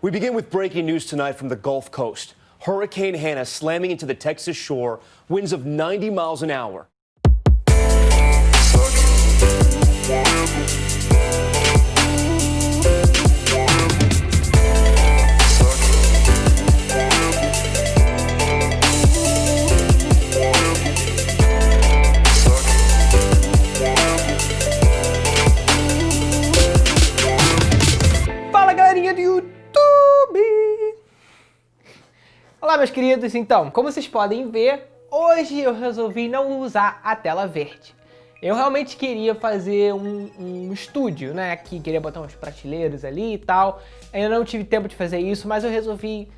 We begin with breaking news tonight from the Gulf Coast. Hurricane Hannah slamming into the Texas shore, winds of 90 miles an hour. Fala, galerinha do YouTube! Olá, meus queridos. Então, como vocês podem ver, hoje eu resolvi não usar a tela verde. Eu realmente queria fazer um estúdio, né? Aqui, queria botar uns prateleiros ali e tal. Eu não tive tempo de fazer isso, mas eu resolvi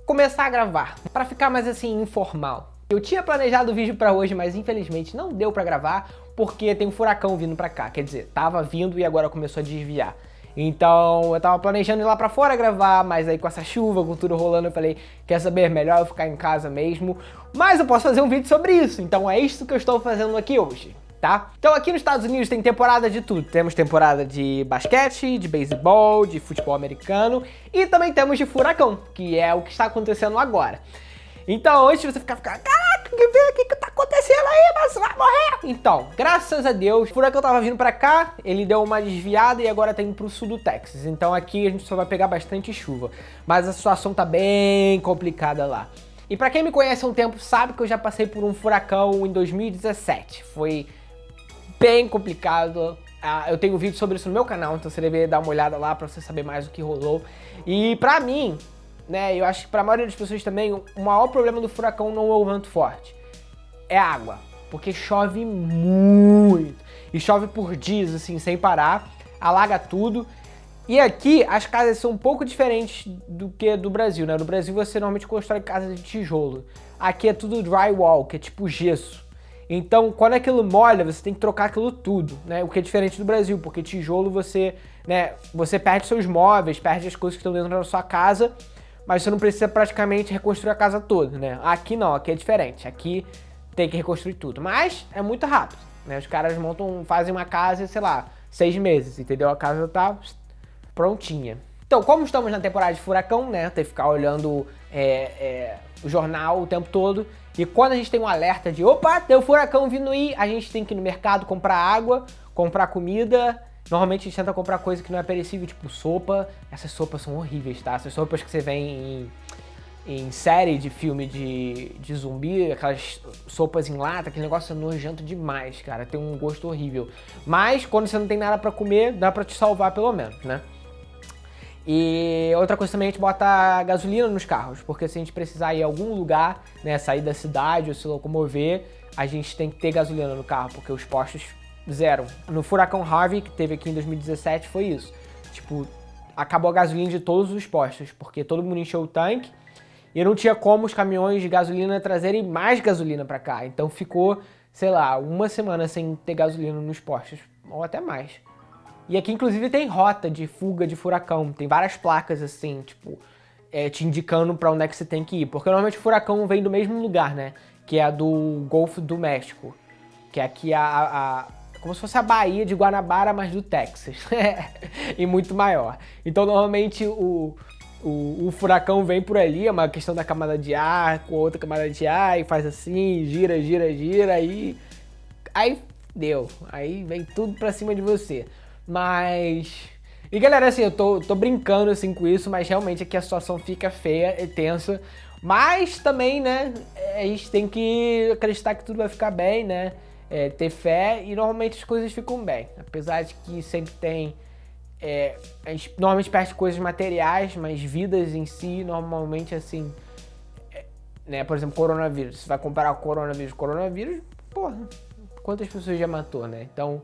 começar a gravar, para ficar mais assim, informal. Eu tinha planejado o vídeo pra hoje, mas infelizmente não deu pra gravar, porque tem um furacão vindo pra cá. Quer dizer, tava vindo e agora começou a desviar. Então eu tava planejando ir lá pra fora gravar, mas aí com essa chuva, com tudo rolando, eu falei, quer saber, melhor eu ficar em casa mesmo. Mas eu posso fazer um vídeo sobre isso, então é isso que eu estou fazendo aqui hoje, tá? Então aqui nos Estados Unidos tem temporada de tudo. Temos temporada de basquete, de beisebol, de futebol americano e também temos de furacão, que é o que está acontecendo agora. Então, antes de você ficar, caraca, o que tá acontecendo aí, mas você vai morrer? Então, graças a Deus, o furacão tava vindo pra cá, ele deu uma desviada e agora tá indo pro sul do Texas. Então aqui a gente só vai pegar bastante chuva, mas a situação tá bem complicada lá. E pra quem me conhece há um tempo sabe que eu já passei por um furacão em 2017. Foi bem complicado. Eu tenho um vídeo sobre isso no meu canal, então você deve dar uma olhada lá pra você saber mais o que rolou. E pra mim, né, eu acho que pra maioria das pessoas também, o maior problema do furacão não é o vento forte, é a água. Porque chove muito, e chove por dias, assim, sem parar, alaga tudo. E aqui as casas são um pouco diferentes do que do Brasil, né? No Brasil você normalmente constrói casas de tijolo. Aqui é tudo drywall, que é tipo gesso. Então, quando aquilo molha, você tem que trocar aquilo tudo, né? O que é diferente do Brasil, porque tijolo você, né, você perde seus móveis, perde as coisas que estão dentro da sua casa, mas você não precisa praticamente reconstruir a casa toda, né? Aqui não, aqui é diferente. Aqui tem que reconstruir tudo, mas é muito rápido, né? Os caras fazem uma casa, sei lá, 6 meses, entendeu? A casa tá prontinha. Então, como estamos na temporada de furacão, né? Tem que ficar olhando o jornal o tempo todo. E quando a gente tem um alerta de, opa, tem um furacão vindo aí, a gente tem que ir no mercado comprar água, comprar comida. Normalmente a gente tenta comprar coisa que não é perecível, tipo sopa. Essas sopas são horríveis, tá? Essas sopas que você vê em série de filme de zumbi, aquelas sopas em lata, aquele negócio é nojento demais, cara. Tem um gosto horrível. Mas quando você não tem nada pra comer, dá pra te salvar pelo menos, né? E outra coisa também, a gente bota gasolina nos carros, porque se a gente precisar ir a algum lugar, né, sair da cidade ou se locomover, a gente tem que ter gasolina no carro, porque os postos zeram. No furacão Harvey, que teve aqui em 2017, foi isso. Tipo, acabou a gasolina de todos os postos, porque todo mundo encheu o tanque e não tinha como os caminhões de gasolina trazerem mais gasolina pra cá. Então ficou, sei lá, uma semana sem ter gasolina nos postos, ou até mais. E aqui, inclusive, tem rota de fuga de furacão. Tem várias placas, assim, tipo, te indicando pra onde é que você tem que ir. Porque normalmente o furacão vem do mesmo lugar, né? Que é a do Golfo do México. Que é aqui como se fosse a Baía de Guanabara, mas do Texas. E muito maior. Então, normalmente, o furacão vem por ali, é uma questão da camada de ar com outra camada de ar, e faz assim, gira, aí deu. Aí vem tudo pra cima de você. Mas... E galera, assim, eu tô brincando assim com isso, mas realmente aqui a situação fica feia e tensa. Mas também, né, a gente tem que acreditar que tudo vai ficar bem, né? Ter fé e normalmente as coisas ficam bem. Apesar de que sempre tem... a gente normalmente perde coisas materiais, mas vidas em si, normalmente assim... né, por exemplo, coronavírus. Você vai comparar o coronavírus, porra, quantas pessoas já matou, né? Então...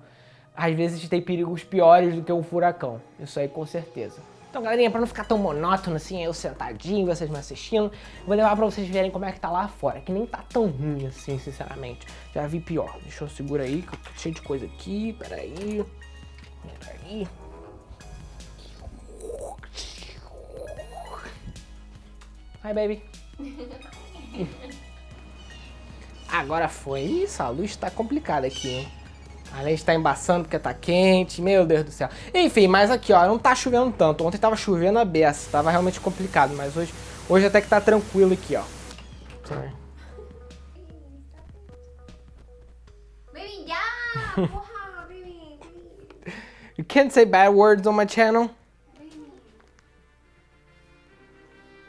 às vezes tem perigos piores do que um furacão. Isso aí com certeza. Então, galerinha, pra não ficar tão monótono assim, eu sentadinho, vocês me assistindo, vou levar pra vocês verem como é que tá lá fora, que nem tá tão ruim assim, sinceramente. Já vi pior. Deixa eu segurar aí, que eu tô cheio de coisa aqui. Peraí. Hi, baby. Agora foi. Isso, a luz tá complicada aqui, hein? Além de estar embaçando porque tá quente, meu Deus do céu. Enfim, mas aqui, ó, não tá chovendo tanto. Ontem tava chovendo a beça, tava realmente complicado, mas hoje até que tá tranquilo aqui, ó. Baby, ya! Porra, baby. You can't say bad words on my channel.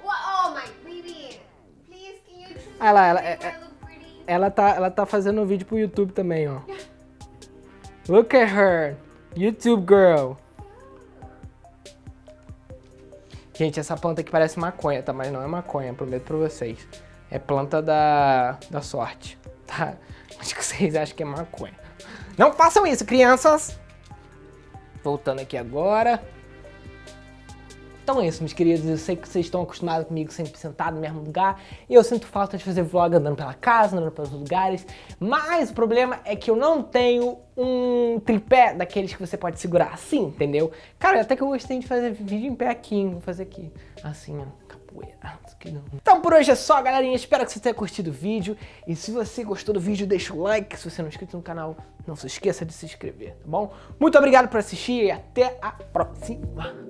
What? Oh my baby. Please, can you choose Ah lá, one that I look pretty? ela tá fazendo um vídeo pro YouTube também, ó. Look at her, YouTube girl. Gente, essa planta aqui parece maconha, tá? Mas não é maconha, prometo pra vocês. É planta da sorte, tá? Acho que vocês acham que é maconha. Não façam isso, crianças! Voltando aqui agora. Então é isso, meus queridos. Eu sei que vocês estão acostumados comigo sempre sentado no mesmo lugar. E eu sinto falta de fazer vlog andando pela casa, andando pelos lugares. Mas o problema é que eu não tenho um tripé daqueles que você pode segurar assim, entendeu? Cara, até que eu gostei de fazer vídeo em pé aqui, hein? Vou fazer aqui, assim, ó, capoeira. Então por hoje é só, galerinha. Espero que você tenha curtido o vídeo. E se você gostou do vídeo, deixa o like. Se você não é inscrito no canal, não se esqueça de se inscrever, tá bom? Muito obrigado por assistir e até a próxima.